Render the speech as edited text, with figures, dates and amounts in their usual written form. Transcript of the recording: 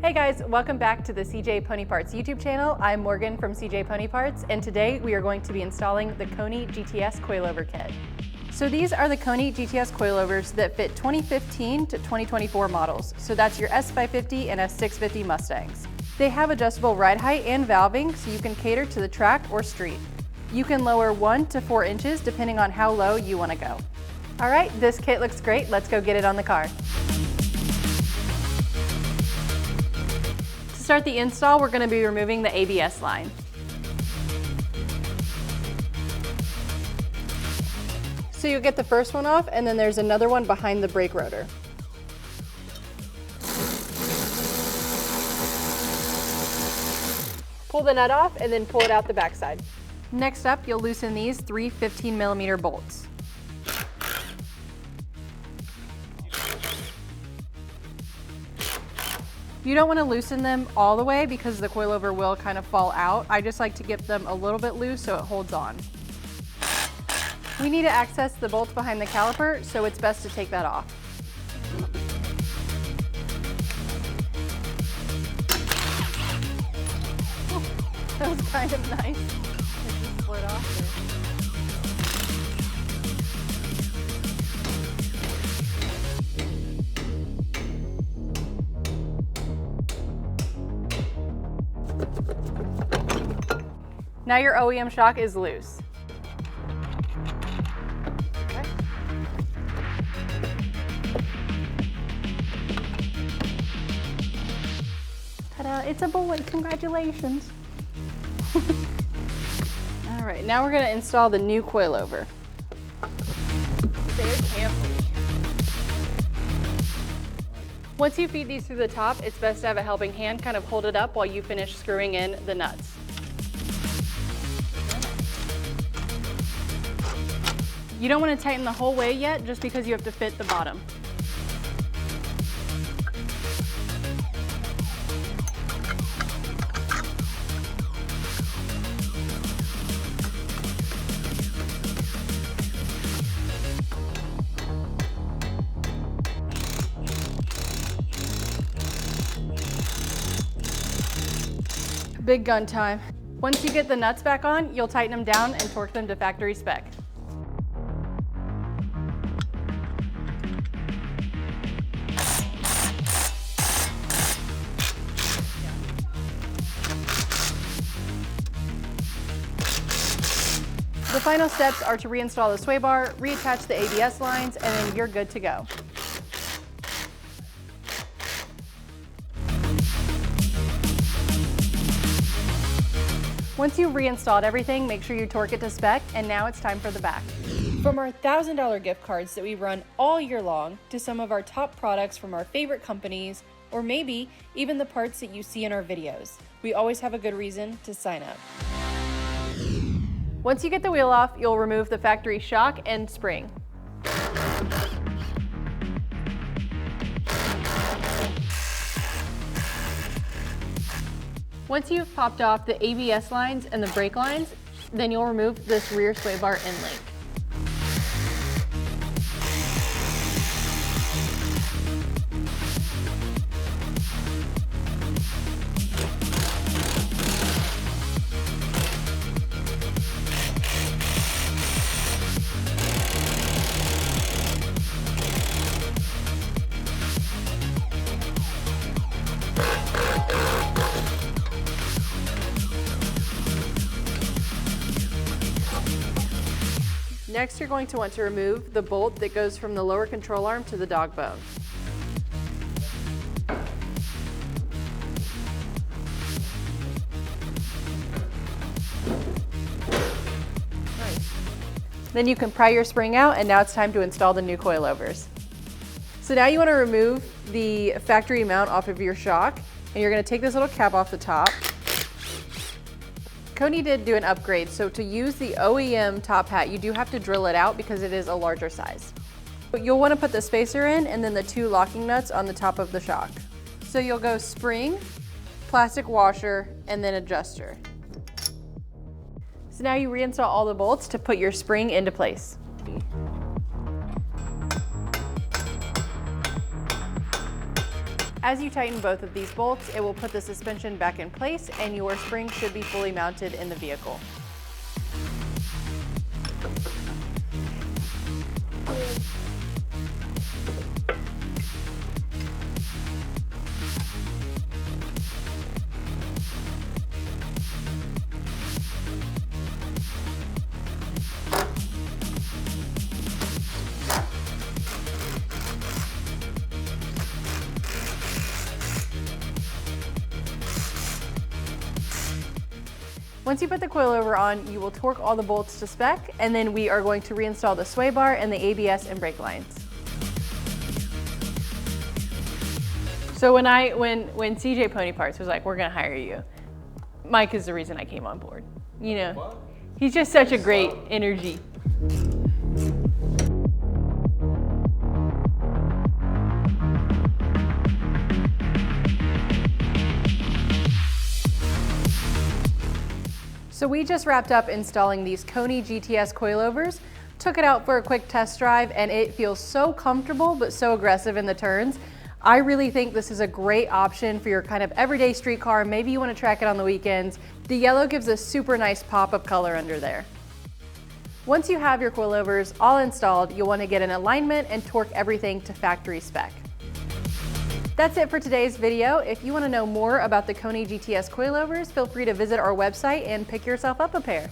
Hey guys, welcome back to the CJ Pony Parts YouTube channel. I'm Morgan from CJ Pony Parts, and today we are going to be installing the KONI GTS Coilover Kit. So these are the KONI GTS Coilovers that fit 2015 to 2024 models. So that's your S550 and S650 Mustangs. They have adjustable ride height and valving, so you can cater to the track or street. You can lower 1 to 4 inches depending on how low you want to go. All right, this kit looks great. Let's go get it on the car. To start the install, we're going to be removing the ABS line. So you'll get the first one off, and then there's another one behind the brake rotor. Pull the nut off and then pull it out the backside. Next up, you'll loosen these 3 15mm bolts. You don't want to loosen them all the way because the coilover will kind of fall out. I just like to get them a little bit loose so it holds on. We need to access the bolts behind the caliper, so it's best to take that off. Oh, that was kind of nice. It just split off there. Now your OEM shock is loose. Okay. Ta-da, it's a bullet, congratulations. All right, now we're gonna install the new coilover. Very carefully. Once you feed these through the top, it's best to have a helping hand kind of hold it up while you finish screwing in the nuts. You don't want to tighten the whole way yet, just because you have to fit the bottom. Big gun time. Once you get the nuts back on, you'll tighten them down and torque them to factory spec. The final steps are to reinstall the sway bar, reattach the ABS lines, and then you're good to go. Once you've reinstalled everything, make sure you torque it to spec, and now it's time for the back. From our $1,000 gift cards that we run all year long, to some of our top products from our favorite companies, or maybe even the parts that you see in our videos, we always have a good reason to sign up. Once you get the wheel off, you'll remove the factory shock and spring. Once you've popped off the ABS lines and the brake lines, then you'll remove this rear sway bar end link. Next, you're going to want to remove the bolt that goes from the lower control arm to the dog bone. Nice. Then you can pry your spring out, and now it's time to install the new coilovers. So now you want to remove the factory mount off of your shock, and you're going to take this little cap off the top. KONI did do an upgrade, so to use the OEM top hat, you do have to drill it out because it is a larger size. But you'll want to put the spacer in and then the 2 locking nuts on the top of the shock. So you'll go spring, plastic washer, and then adjuster. So now you reinstall all the bolts to put your spring into place. As you tighten both of these bolts, it will put the suspension back in place and your spring should be fully mounted in the vehicle. Once you put the coilover on, you will torque all the bolts to spec, and then we are going to reinstall the sway bar and the ABS and brake lines. So when CJ Pony Parts was like, we're gonna hire you, Mike is the reason I came on board. You know, he's just such a great energy. So we just wrapped up installing these KONI GTS Coilovers, took it out for a quick test drive, and it feels so comfortable but so aggressive in the turns. I really think this is a great option for your kind of everyday street car. Maybe you want to track it on the weekends. The yellow gives a super nice pop of color under there. Once you have your coilovers all installed, you'll want to get an alignment and torque everything to factory spec. That's it for today's video. If you want to know more about the KONI GTS coilovers, feel free to visit our website and pick yourself up a pair.